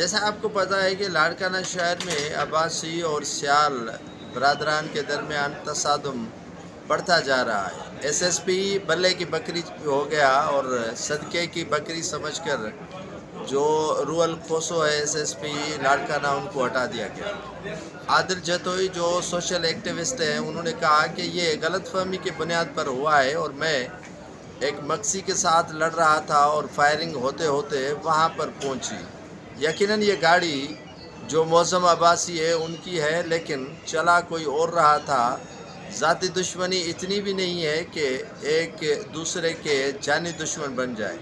جیسا آپ کو پتہ ہے کہ لاڑکانہ شہر میں عباسی اور سیال برادران کے درمیان تصادم بڑھتا جا رہا ہے۔ ایس ایس پی بلے کی بکری ہو گیا اور صدقے کی بکری سمجھ کر جو رول کھوسو ہے ایس ایس پی لاڑکانہ ان کو ہٹا دیا گیا۔ عادل جتوئی جو سوشل ایکٹیوسٹ ہیں انہوں نے کہا کہ یہ غلط فہمی کی بنیاد پر ہوا ہے اور میں ایک مکسی کے ساتھ لڑ رہا تھا اور فائرنگ ہوتے ہوتے وہاں پر پہنچی۔ یقیناً یہ گاڑی جو معظم عباسی ہے ان کی ہے لیکن چلا کوئی اور رہا تھا۔ ذاتی دشمنی اتنی بھی نہیں ہے کہ ایک دوسرے کے جانی دشمن بن جائے۔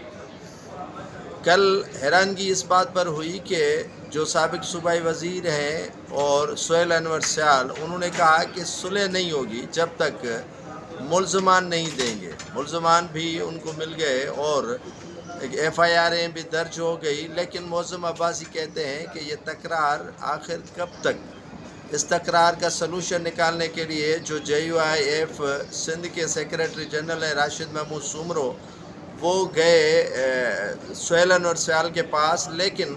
کل حیرانگی اس بات پر ہوئی کہ جو سابق صوبائی وزیر ہیں اور سہیل انور سیال انہوں نے کہا کہ صلح نہیں ہوگی جب تک ملزمان نہیں دیں گے۔ ملزمان بھی ان کو مل گئے اور ایف آئی آریں بھی درج ہو گئی، لیکن معظم عباسی کہتے ہیں کہ یہ تکرار آخر کب تک؟ اس تکرار کا سلوشن نکالنے کے لیے جو جے یو آئی ایف سندھ کے سیکریٹری جنرل ہیں راشد محمود سومرو وہ گئے سہیل انور سیال کے پاس، لیکن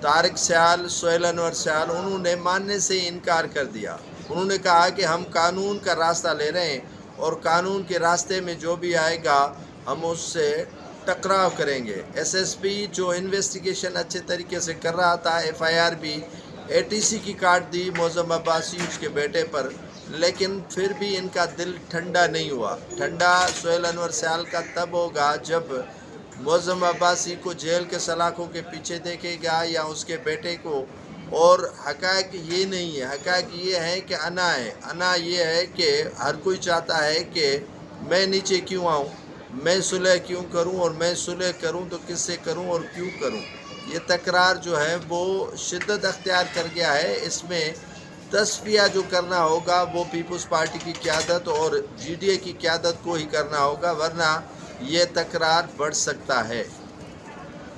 طارق سیال سہیل انور سیال انہوں نے ماننے سے انکار کر دیا۔ انہوں نے کہا کہ ہم قانون کا راستہ لے رہے ہیں اور قانون کے راستے میں جو بھی آئے گا ہم اس سے ٹکراؤ کریں گے۔ ایس ایس پی جو انویسٹیگیشن اچھے طریقے سے کر رہا تھا، ایف آئی آر بھی اے ٹی سی کی کاٹ دی معظم عباسی اس کے بیٹے پر، لیکن پھر بھی ان کا دل ٹھنڈا نہیں ہوا۔ ٹھنڈا سہیل انور سیال کا تب ہوگا جب معظم عباسی کو جیل کے سلاخوں کے پیچھے دیکھے گا یا اس کے بیٹے کو۔ اور حقائق یہ نہیں ہے، حقائق یہ ہے کہ انا ہے۔ انا یہ ہے کہ ہر کوئی چاہتا ہے کہ میں نیچے کیوں آؤں، میں صلح کیوں کروں، اور میں صلح کروں تو کس سے کروں اور کیوں کروں۔ یہ تکرار جو ہے وہ شدت اختیار کر گیا ہے۔ اس میں تصفیہ جو کرنا ہوگا وہ پیپلز پارٹی کی قیادت اور جی ڈی اے کی قیادت کو ہی کرنا ہوگا، ورنہ یہ تکرار بڑھ سکتا ہے۔